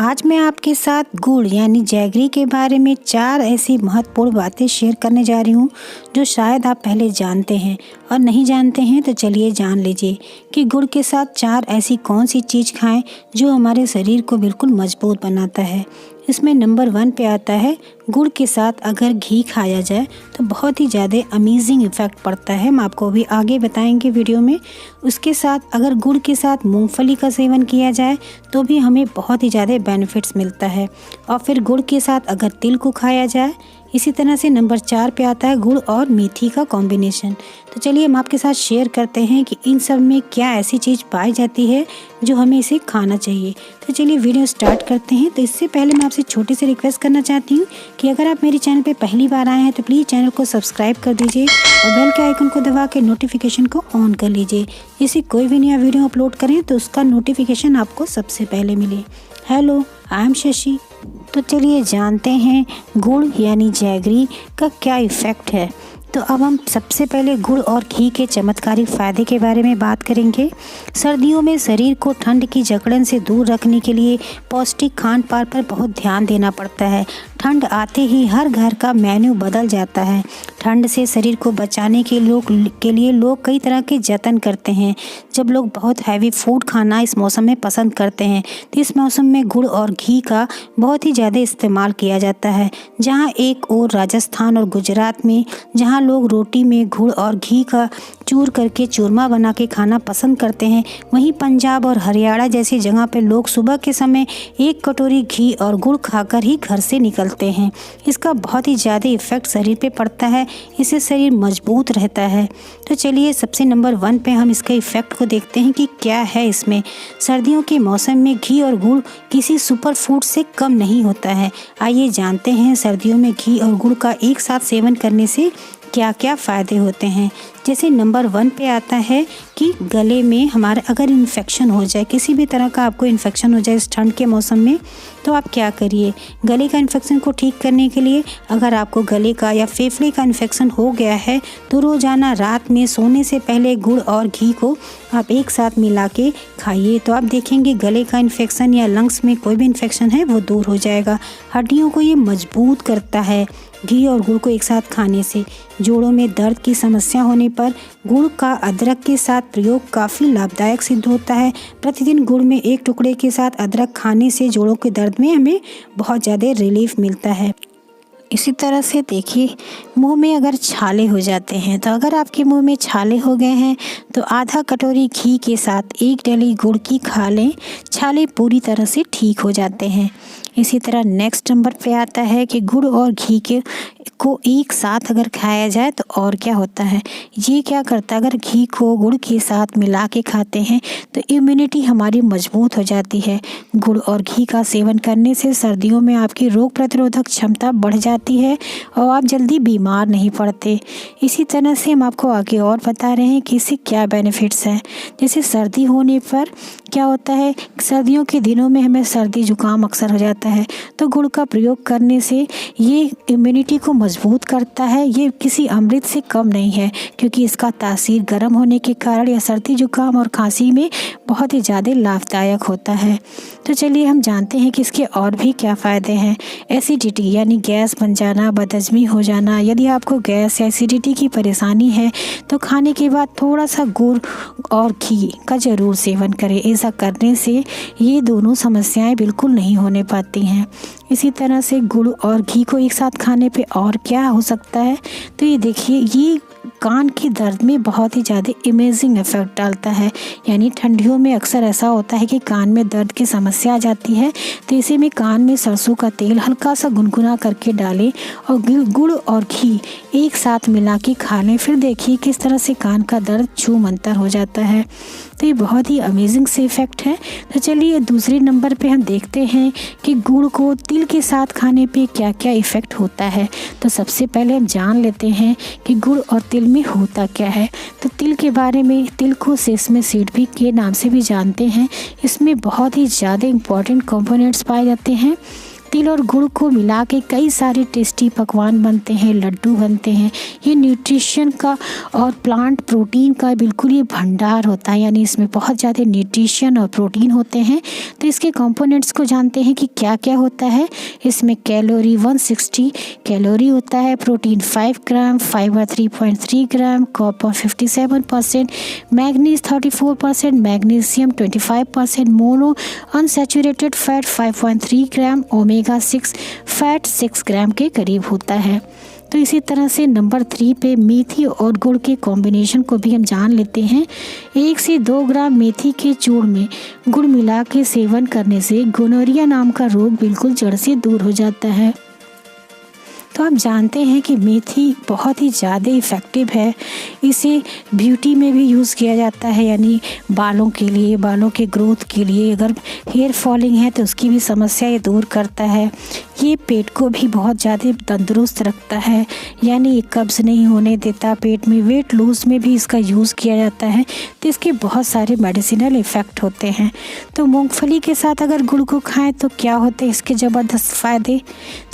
आज मैं आपके साथ गुड़ यानी जैगरी के बारे में 4 ऐसी महत्वपूर्ण बातें शेयर करने जा रही हूँ जो शायद आप पहले जानते हैं और नहीं जानते हैं तो चलिए जान लीजिए कि गुड़ के साथ 4 ऐसी कौन सी चीज़ खाएं जो हमारे शरीर को बिल्कुल मजबूत बनाता है। इसमें नंबर 1 पे आता है गुड़ के साथ अगर घी खाया जाए तो बहुत ही ज़्यादा अमेजिंग इफ़ेक्ट पड़ता है। हम आपको भी आगे बताएंगे वीडियो में। उसके साथ अगर गुड़ के साथ मूंगफली का सेवन किया जाए तो भी हमें बहुत ही ज़्यादा बेनिफिट्स मिलता है। और फिर गुड़ के साथ अगर तिल को खाया जाए। इसी तरह से नंबर 4 पे आता है गुड़ और मेथी का कॉम्बिनेशन। तो चलिए हम आपके साथ शेयर करते हैं कि इन सब में क्या ऐसी चीज़ पाई जाती है जो हमें इसे खाना चाहिए। तो चलिए वीडियो स्टार्ट करते हैं। तो इससे पहले मैं आपसे छोटी सी रिक्वेस्ट करना चाहती हूँ कि अगर आप मेरे चैनल पे पहली बार आए हैं तो प्लीज़ चैनल को सब्सक्राइब कर दीजिए और बेल के आइकन को दबा के नोटिफिकेशन को ऑन कर लीजिए, जिससे कोई भी नया वीडियो अपलोड करें तो उसका नोटिफिकेशन आपको सबसे पहले मिले। Hello, I am Shashi. तो चलिए जानते हैं गुड़ यानी जैगरी का क्या इफ़ेक्ट है। तो अब हम सबसे पहले गुड़ और घी के चमत्कारी फ़ायदे के बारे में बात करेंगे। सर्दियों में शरीर को ठंड की जकड़न से दूर रखने के लिए पौष्टिक खान पान पर बहुत ध्यान देना पड़ता है। ठंड आते ही हर घर का मेन्यू बदल जाता है। ठंड से शरीर को बचाने के लिए लोग कई तरह के जतन करते हैं। जब लोग बहुत हैवी फूड खाना इस मौसम में पसंद करते हैं तो इस मौसम में गुड़ और घी का बहुत ही ज़्यादा इस्तेमाल किया जाता है। जहाँ एक और राजस्थान और गुजरात में जहाँ लोग रोटी में गुड़ और घी का चूर करके चूरमा बना के खाना पसंद करते हैं, वहीं पंजाब और हरियाणा जैसी जगह पर लोग सुबह के समय 1 कटोरी घी और गुड़ खाकर ही घर से निकलते हैं। इसका बहुत ही ज़्यादा इफ़ेक्ट शरीर पे पड़ता है, इससे शरीर मजबूत रहता है। तो चलिए सबसे नंबर 1 पे हम इसके इफ़ेक्ट को देखते हैं कि क्या है इसमें। सर्दियों के मौसम में घी और गुड़ किसी सुपर फूड से कम नहीं होता है। आइए जानते हैं सर्दियों में घी और गुड़ का एक साथ सेवन करने से क्या क्या फ़ायदे होते हैं। जैसे नंबर 1 पे आता है कि गले में हमारे अगर इन्फेक्शन हो जाए, किसी भी तरह का आपको इन्फेक्शन हो जाए इस ठंड के मौसम में, तो आप क्या करिए। गले का इन्फेक्शन को ठीक करने के लिए अगर आपको गले का या फेफड़े का इन्फेक्शन हो गया है तो रोज़ाना रात में सोने से पहले गुड़ और घी को आप एक साथ मिला के खाइए। तो आप देखेंगे गले का इन्फेक्शन या लंग्स में कोई भी इन्फेक्शन है वो दूर हो जाएगा। हड्डियों को ये मजबूत करता है घी और गुड़ को एक साथ खाने से। जोड़ों में दर्द की समस्या होने पर गुड़ का अदरक के साथ प्रयोग काफ़ी लाभदायक सिद्ध होता है। प्रतिदिन गुड़ में 1 टुकड़े के साथ अदरक खाने से जोड़ों के दर्द में हमें बहुत ज़्यादा रिलीफ मिलता है। इसी तरह से देखिए, मुंह में अगर छाले हो जाते हैं तो अगर आपके मुंह में छाले हो गए हैं तो आधा कटोरी घी के साथ 1 डली गुड़ की खा लें, छाले पूरी तरह से ठीक हो जाते हैं। इसी तरह नेक्स्ट नंबर पे आता है कि गुड़ और घी को एक साथ अगर खाया जाए तो और क्या होता है। ये क्या करता है, अगर घी को गुड़ के साथ मिला के खाते हैं तो इम्यूनिटी हमारी मजबूत हो जाती है। गुड़ और घी का सेवन करने से सर्दियों में आपकी रोग प्रतिरोधक क्षमता बढ़ जाती है और आप जल्दी बीमार नहीं पड़ते। इसी तरह से हम आपको आगे और बता रहे हैं कि इससे क्या बेनिफिट्स हैं। जैसे सर्दी होने पर क्या होता है, सर्दियों के दिनों में हमें सर्दी जुकाम अक्सर हो जाता है, तो गुड़ का प्रयोग करने से ये इम्यूनिटी को मजबूत करता है। ये किसी अमृत से कम नहीं है, क्योंकि इसका तासीर गर्म होने के कारण यह सर्दी जुकाम और खांसी में बहुत ही ज़्यादा लाभदायक होता है। तो चलिए हम जानते हैं कि इसके और भी क्या फ़ायदे हैं। एसिडिटी यानी गैस बन जाना, बदहज़मी हो जाना। यदि आपको गैस या एसिडिटी की परेशानी है तो खाने के बाद थोड़ा सा गुड़ और घी का ज़रूर सेवन करें। ऐसा करने से ये दोनों समस्याएं बिल्कुल नहीं होने पाती हैं। इसी तरह से गुड़ और घी को एक साथ खाने पे और क्या हो सकता है, तो ये देखिए, ये कान की दर्द में बहुत ही ज़्यादा अमेजिंग इफ़ेक्ट डालता है। यानी ठंडियों में अक्सर ऐसा होता है कि कान में दर्द की समस्या आ जाती है, तो इसी में कान में सरसों का तेल हल्का सा गुनगुना करके डालें और गुड़ और घी एक साथ मिला के खा लें। फिर देखिए किस तरह से कान का दर्द छू मंतर हो जाता है। तो ये बहुत ही अमेजिंग से इफ़ेक्ट है। तो चलिए दूसरे नंबर पे हम देखते हैं कि गुड़ को तिल के साथ खाने पे क्या क्या इफ़ेक्ट होता है। तो सबसे पहले हम जान लेते हैं कि गुड़ और तिल में होता क्या है। तो तिल के बारे में, तिल को सेसमे सीड भी के नाम से भी जानते हैं। इसमें बहुत ही ज़्यादा इम्पॉर्टेंट कंपोनेंट्स पाए जाते हैं। तिल और गुड़ को मिला के कई सारे टेस्टी पकवान बनते हैं, लड्डू बनते हैं। ये न्यूट्रिशन का और प्लांट प्रोटीन का बिल्कुल ये भंडार होता है, यानी इसमें बहुत ज़्यादा न्यूट्रिशन और प्रोटीन होते हैं। तो इसके कंपोनेंट्स को जानते हैं कि क्या क्या होता है। इसमें कैलोरी 160 कैलोरी होता है, protein 5 gram, fibre 3.3 gram, copper 57%, manganese 34%, magnesium 25%, mono unsaturated fat 5.3 gram, omega 6 fat 6 gram के करीब होता है। तो इसी तरह से नंबर 3 पे मेथी और गुड़ के कॉम्बिनेशन को भी हम जान लेते हैं। 1 से 2 ग्राम मेथी के चूर्ण में गुड़ मिला के सेवन करने से गोनोरिया नाम का रोग बिल्कुल जड़ से दूर हो जाता है। तो आप जानते हैं कि मेथी बहुत ही ज़्यादा इफ़ेक्टिव है। इसे ब्यूटी में भी यूज़ किया जाता है, यानी बालों के लिए, बालों के ग्रोथ के लिए। अगर हेयर फॉलिंग है तो उसकी भी समस्या ये दूर करता है। ये पेट को भी बहुत ज़्यादा तंदुरुस्त रखता है, यानी ये कब्ज़ नहीं होने देता पेट में। वेट लूज़ में भी इसका यूज़ किया जाता है, तो इसके बहुत सारे मेडिसिनल इफ़ेक्ट होते हैं। तो मूंगफली के साथ अगर गुड़ को खाएं तो क्या होते हैं इसके ज़बरदस्त फ़ायदे,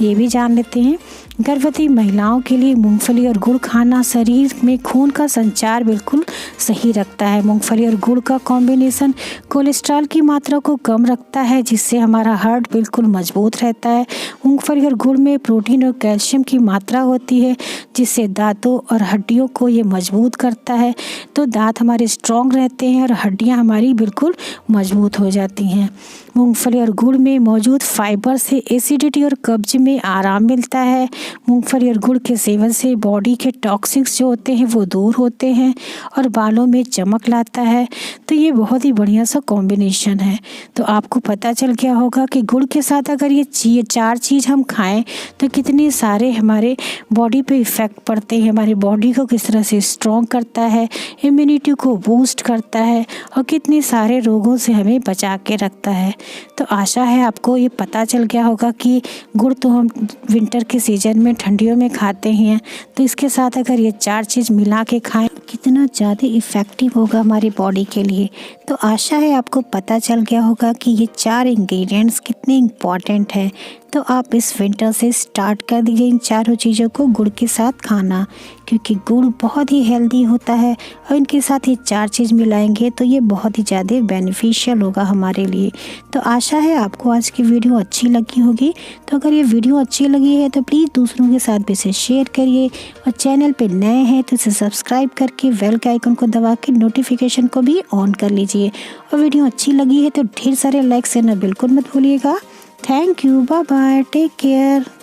ये भी जान लेते हैं। गर्भवती महिलाओं के लिए मूंगफली और गुड़ खाना शरीर में खून का संचार बिल्कुल सही रखता है। मूंगफली और गुड़ का कॉम्बिनेशन कोलेस्ट्रॉल की मात्रा को कम रखता है, जिससे हमारा हार्ट बिल्कुल मजबूत रहता है। मूंगफली और गुड़ में प्रोटीन और कैल्शियम की मात्रा होती है, जिससे दांतों और हड्डियों को ये मजबूत करता है। तो दांत हमारे स्ट्रॉन्ग रहते हैं और हड्डियाँ हमारी बिल्कुल मजबूत हो जाती हैं। मूंगफली और गुड़ में मौजूद फाइबर से एसिडिटी और कब्ज में आराम मिलता है। मूंगफली और गुड़ के सेवन से बॉडी के टॉक्सिक्स जो होते हैं वो दूर होते हैं और बालों में चमक लाता है। तो ये बहुत ही बढ़िया सा कॉम्बिनेशन है। तो आपको पता चल गया होगा कि गुड़ के साथ अगर ये 4 चीज़ हम खाएं तो कितने सारे हमारे बॉडी पे इफ़ेक्ट पड़ते हैं, हमारी बॉडी को किस तरह से स्ट्रॉन्ग करता है, इम्यूनिटी को बूस्ट करता है और कितने सारे रोगों से हमें बचा के रखता है। तो आशा है आपको ये पता चल गया होगा कि गुड़ तो हम विंटर के सीज़न में, ठंडियों में खाते हैं, तो इसके साथ अगर ये 4 चीज़ मिला के खाएं कितना ज़्यादा इफ़ेक्टिव होगा हमारी बॉडी के लिए। तो आशा है आपको पता चल गया होगा कि ये 4 इंग्रेडिएंट्स कितने इम्पॉर्टेंट हैं। तो आप इस विंटर से स्टार्ट कर दीजिए इन चारों चीज़ों को गुड़ के साथ खाना, क्योंकि गुड़ बहुत ही हेल्दी होता है और इनके साथ ये 4 चीज़ मिलाएंगे तो ये बहुत ही ज़्यादा बेनिफिशियल होगा हमारे लिए। तो आशा है आपको आज की वीडियो अच्छी लगी होगी। तो अगर ये वीडियो अच्छी लगी है तो प्लीज़ दूसरों के साथ भी इसे शेयर करिए और चैनल पर नए हैं तो इसे सब्सक्राइब करके बेल के आइकन को दबा के नोटिफिकेशन को भी ऑन कर लीजिए। और वीडियो अच्छी लगी है तो ढेर सारे लाइक्स देना बिल्कुल मत भूलिएगा। Thank you. Bye bye. Take care.